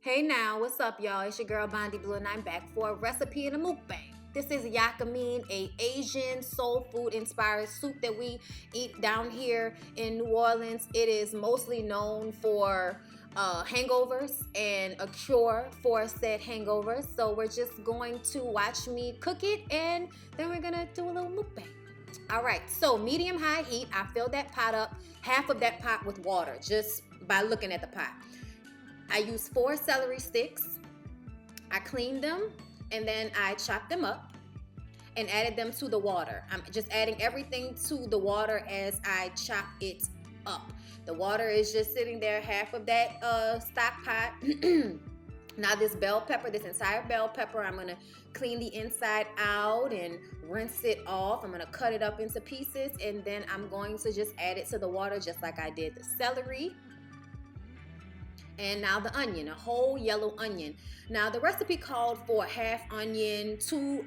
Hey now, what's up y'all? It's your girl Bondy Blue and I'm back for a recipe and a mukbang. This is YakaMein, a Asian soul food inspired soup that we eat down here in New Orleans. It is mostly known for hangovers and a cure for said hangovers. So we're just going to watch me cook it and then we're gonna do a little mukbang. Alright, so medium high heat. I filled that pot up, half of that pot with water, just by looking at the pot. I used 4 celery sticks. I cleaned them and then I chopped them up and added them to the water. I'm just adding everything to the water as I chop it up. The water is just sitting there, half of that stock pot. Now this bell pepper, this entire bell pepper, I'm gonna clean the inside out and rinse it off. I'm gonna cut it up into pieces and then I'm going to just add it to the water just like I did the celery. And now the onion, a whole yellow onion. Now the recipe called for half onion, two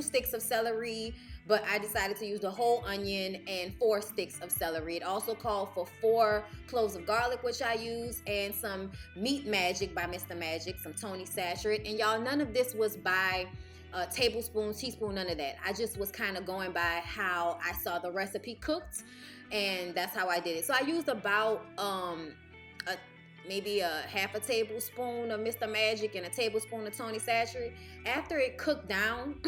sticks of celery, but I decided to use the whole onion and 4 sticks of celery. It also called for 4 cloves of garlic, which I used, and some Meat Magic by Mr. Magic, some Tony Satchert. And y'all, none of this was by tablespoon, teaspoon, none of that. I just was kind of going by how I saw the recipe cooked, and that's how I did it. So I used about maybe a half a tablespoon of Mr. Magic and a tablespoon of Tony Satchert. After it cooked down,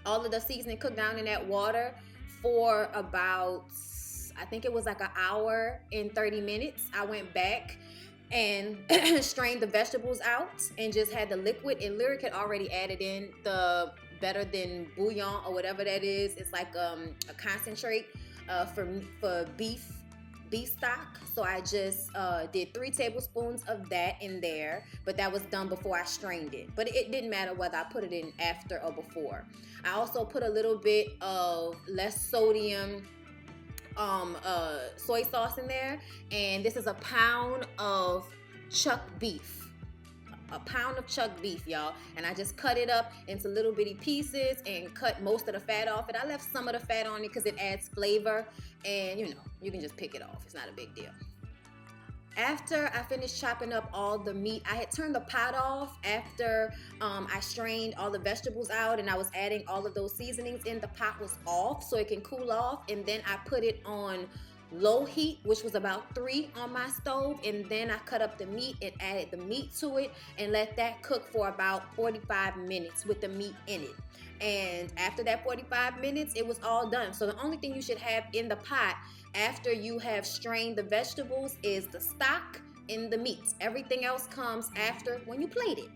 all of the seasoning cooked down in that water for about, I think it was like an hour and 30 minutes. I went back and strained the vegetables out and just had the liquid. And Lyric had already added in the better than bouillon or whatever that is. It's like a concentrate for beef stock. So I just did 3 tablespoons of that in there, but that was done before I strained it. But it didn't matter whether I put it in after or before. I also put a little bit of less sodium soy sauce in there, and this is a pound of chuck beef. A pound of chuck beef, y'all, and I just cut it up into little bitty pieces and cut most of the fat off it. I left some of the fat on it because it adds flavor, and you know, you can just pick it off. It's not a big deal. After I finished chopping up all the meat, I had turned the pot off after I strained all the vegetables out and I was adding all of those seasonings in. The pot was off so it can cool off, and then I put it on low heat, which was about 3 on my stove, and then I cut up the meat and added the meat to it and let that cook for about 45 minutes with the meat in it. And after that 45 minutes, it was all done. So the only thing you should have in the pot after you have strained the vegetables is the stock and the meat. Everything else comes after when you plate it.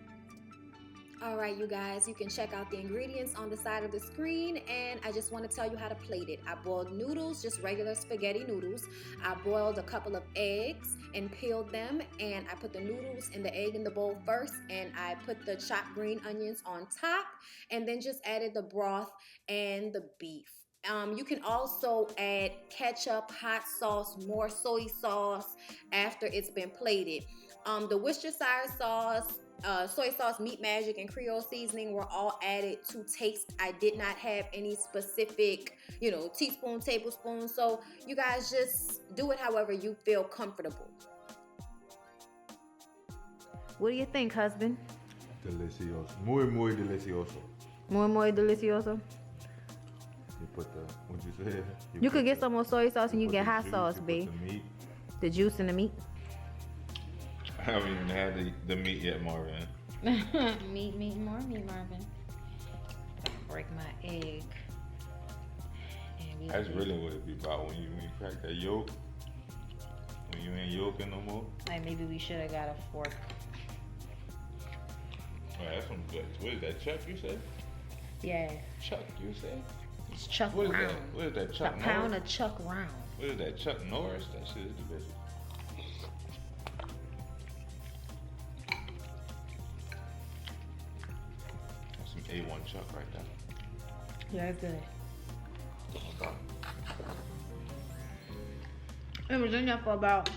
Alright, you guys, you can check out the ingredients on the side of the screen, and I just want to tell you how to plate it. I boiled noodles, just regular spaghetti noodles. I boiled a couple of eggs and peeled them, and I put the noodles and the egg in the bowl first, and I put the chopped green onions on top, and then just added the broth and the beef. You can also add ketchup, hot sauce, more soy sauce after it's been plated. The Worcestershire sauce, soy sauce, Meat Magic, and Creole seasoning were all added to taste. I did not have any specific, teaspoon, tablespoon. So you guys just do it however you feel comfortable. What do you think, husband? Delicioso. Muy delicioso. Muy delicioso. You put the, what you said? You could get some more soy sauce and you get hot sauce, babe. The juice in the meat. I haven't even had the meat yet, Marvin. More meat, Marvin. Break my egg. That's really what it be about when you crack that yolk. When you ain't yolking no more. Like maybe we should have got a fork. Oh, that's some good. What is that, chuck you said? Yeah. Chuck you said? It's Chuck What is Round. that? What is that, Chuck A Norris? pound of Chuck Round. What is that, Chuck Norris? That shit is delicious. That's some A1 Chuck right there. Yeah, it's good. It was in there for about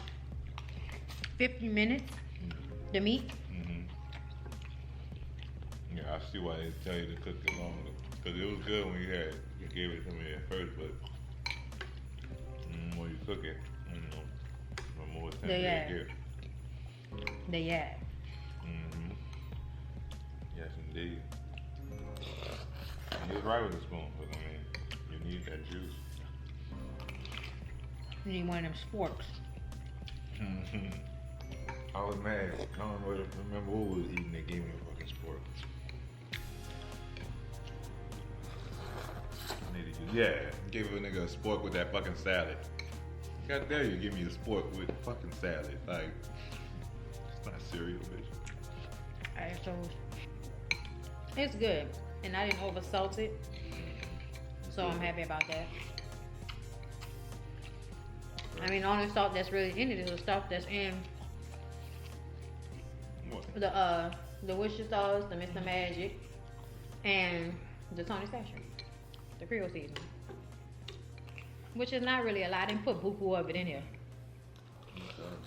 50 minutes, the meat. Yeah, I see why they tell you to cook it longer. Because it was good when you gave it to me at first, but when you cook it, the more tender it gets. They add. Yes, indeed. And he was right with the spoon, but I mean, you need that juice. You need one of them sporks. I was mad. I don't remember who was eating. They gave me a fucking spork. Yeah, gave a nigga a spork with that fucking salad. God dare you give me a spork with fucking salad. Like, it's not cereal, bitch. Alright, so it's good. And I didn't over salt it. So I'm happy about that. I mean, the only salt that's really in it is the stuff that's in What? the Worcester sauce, the Mr. Magic, and the Tony Sachet, the Creole seasoning, which is not really a lot. I didn't put buku of it in here.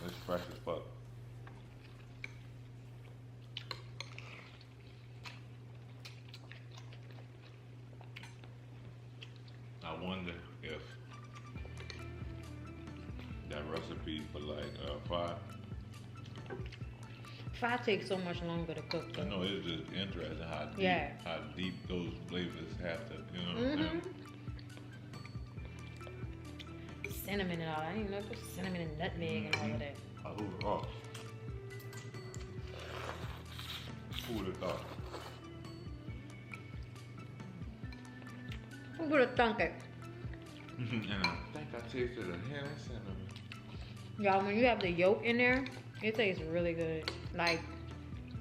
It's fresh as fuck. I wonder if that recipe for like pie. Pie takes so much longer to cook. I know it's just interesting how deep those flavors have to, you know what I'm saying? Cinnamon and all. I didn't even know it was cinnamon and nutmeg and all of that. Who would have thought? Who would have thunk it? And I think I tasted a hint of cinnamon. Y'all, when you have the yolk in there, it tastes really good. Like,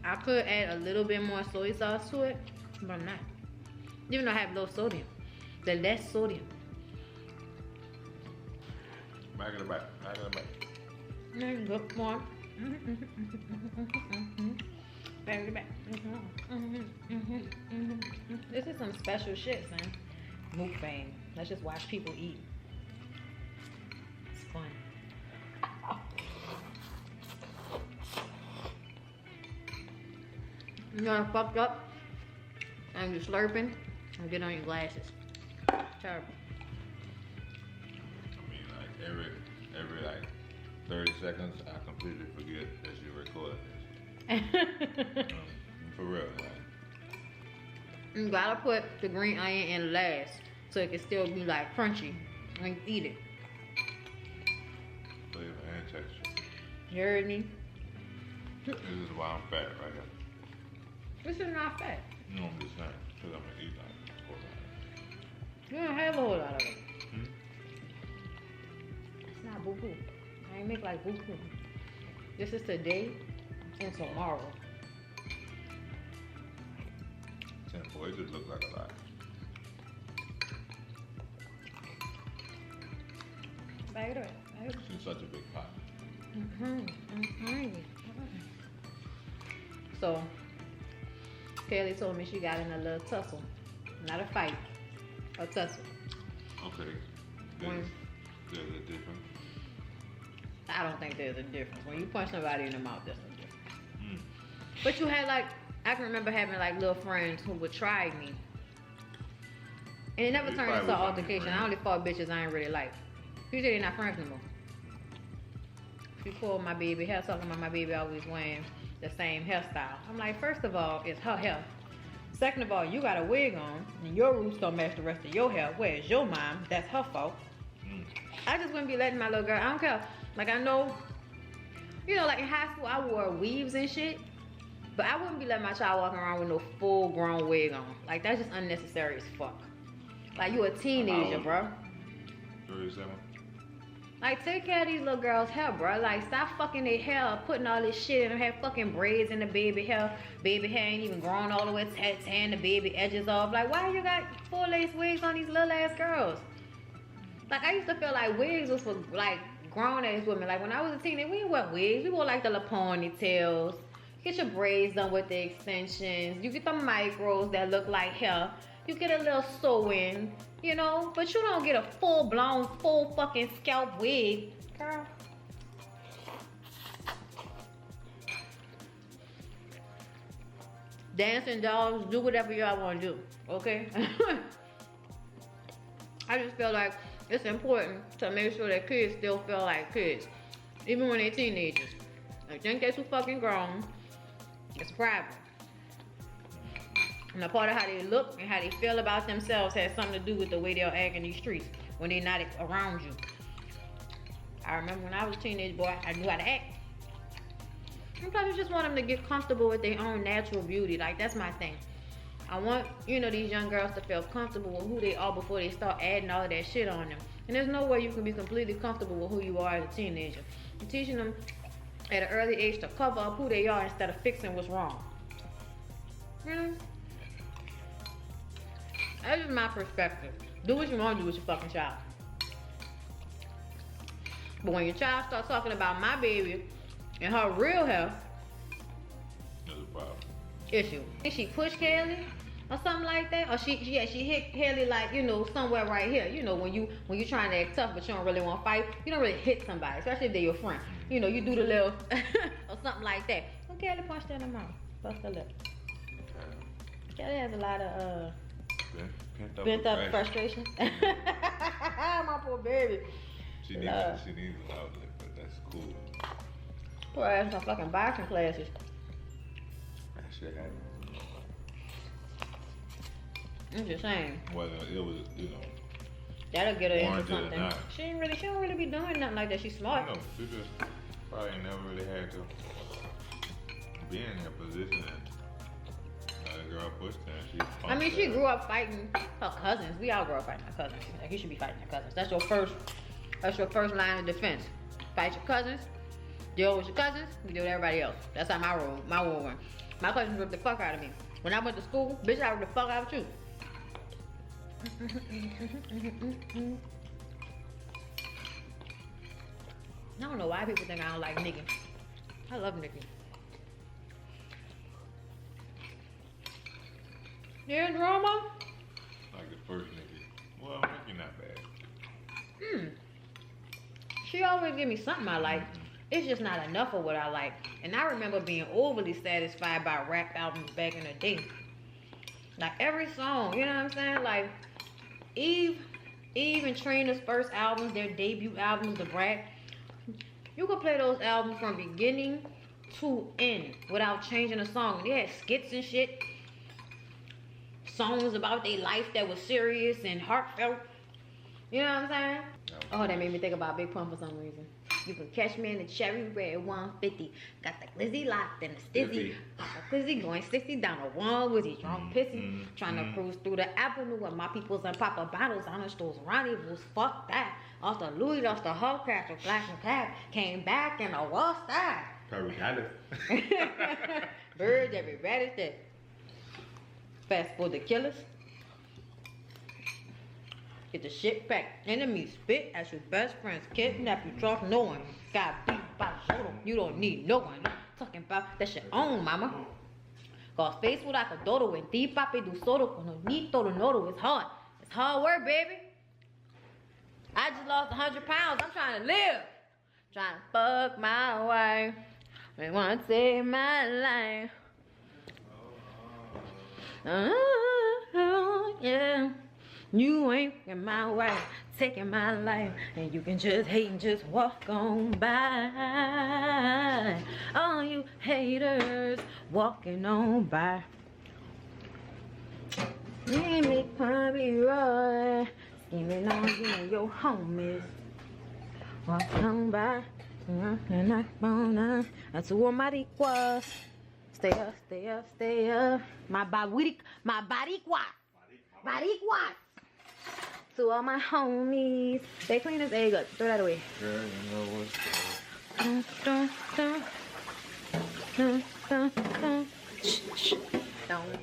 I could add a little bit more soy sauce to it, but I'm not. Even though I have low sodium. The less sodium. Back in the back. Good more. Back in the back. This is some special shit, son. Mukbang. Let's just watch people eat. It's fun. You know, fucked up and you're slurping and get on your glasses. Terrible. I mean, like every like 30 seconds, I completely forget that you recorded this. For real, like. You gotta put the green onion in last so it can still be like crunchy when you eat it. Flavor and texture. You heard me? This is why I'm fat right here. This is not fat. No, I'm just saying, because I'm gonna eat like a whole lot. You don't have a whole lot of it. It's not boo-boo. I ain't make like boo-boo. This is today and tomorrow. Simple, it just looks like a lot. Bag it away. It's in such a big pot. So, Kelly told me she got in a little tussle. Not a fight, a tussle. Okay. There's a difference. I don't think there's a difference. When you punch somebody in the mouth, there's no difference. But you had like, I can remember having like little friends who would try me. And it never turned into an altercation. I only fought bitches I ain't really like. You say they're not friends no more. She pulled my baby hair, talking about my baby always wearing the same hairstyle. I'm like, first of all, it's her hair. Second of all, you got a wig on, and your roots don't match the rest of your hair. Where's your mom? That's her fault. I just wouldn't be letting my little girl, I don't care. Like, I know, you know, like in high school, I wore weaves and shit. But I wouldn't be letting my child walking around with no full-grown wig on. Like, that's just unnecessary as fuck. Like, you a teenager, bro. 37. Like, take care of these little girls' hair, bro. Like, stop fucking their hair, putting all this shit in them, have fucking braids in the baby hair. Baby hair ain't even grown all the way, tearing the baby edges off. Like, why you got full-lace wigs on these little-ass girls? Like, I used to feel like wigs was for, like, grown-ass women. Like, when I was a teenager, we didn't wear wigs. We wore, like, the little ponytails. Get your braids done with the extensions. You get the micros that look like hair. You get a little sewing, you know, but you don't get a full-blown, full fucking scalp wig, girl. Dancing dolls, do whatever y'all want to do, okay? I just feel like it's important to make sure that kids still feel like kids, even when they're teenagers. I think they're too fucking grown. It's a problem. And a part of how they look and how they feel about themselves has something to do with the way they'll act in these streets when they're not around you. I remember when I was a teenage boy, I knew how to act. Sometimes you just want them to get comfortable with their own natural beauty. Like, that's my thing. I want, you know, these young girls to feel comfortable with who they are before they start adding all of that shit on them. And there's no way you can be completely comfortable with who you are as a teenager. You're teaching them at an early age to cover up who they are instead of fixing what's wrong. You know? That's just my perspective. Do what you want to do with your fucking child. But when your child starts talking about my baby and her real health, That's a problem. issue. Think she pushed Kelly or something like that? Or she hit Kelly like, you know, somewhere right here. You know, when you trying to act tough but you don't really want to fight, you don't really hit somebody, especially if they're your friend. You know, you do the little or something like that. So Kelly punched her in the mouth. Bust her lip. Kelly has a lot of bent up frustration. My poor baby. She needs an outlet, but that's cool. Poor ass some fucking boxing classes. That shit happened. I'm just saying. Whether it was, you know, That'll get her into warranted or something. not. She don't really be doing nothing like that. She's smart. No, she just probably never really had to be in that position. And the girl pushed her. And I mean, she grew up fighting her cousins. We all grew up fighting our cousins. Like, you should be fighting your cousins. That's your first line of defense. Fight your cousins. Deal with your cousins. You deal with everybody else. That's how my rule went. My cousins ripped the fuck out of me. When I went to school, bitch, I ripped the fuck out of you. I don't know why people think I don't like Nikki. I love Nikki. Yeah, drama? Like the first Nikki. Well, Nikki not bad. She always give me something I like. It's just not enough of what I like. And I remember being overly satisfied by rap albums back in the day. Like every song, you know what I'm saying? Like Eve and Trina's first albums, their debut albums, The Brat. You could play those albums from beginning to end without changing a song. They had skits and shit. Songs about their life that was serious and heartfelt. You know what I'm saying? Oh, that made me think about Big Pun for some reason. You can catch me in the cherry red 150. Got the glizzy locked and the stizzy. Got the glizzy going 60 down a one with his drunk pissy. Trying to cruise through the avenue with my peoples and papa bottles on the stores. Rendezvous, fuck that. Off the Louis, off the Hubcraft, the Flash and Cab. Came back in the what's that? Probably got it. Birds every rat is dead. Fast for the killers. Get the shit back. Enemies spit as your best friends. Kidnap you, trust no one. Got beat by shoulder. You don't need no one. Talking about that shit on, mama. Cause face like a dodo and deep papi do solo. Cuando ni todo nodo. It's hard. It's hard work, baby. I just lost 100 pounds. I'm trying to live. Trying to fuck my wife. They want to save my life. Yeah. You ain't in my way, taking my life, and you can just hate and just walk on by. All you haters walking on by. Me Bobby Roy, scheming on you and your homies. Walk on by, and I wanna. That's who mariquas. Stay up, stay up, stay up. My bariquas. To all my homies. They clean this egg up. Throw that away. Girl, you know what's Don't.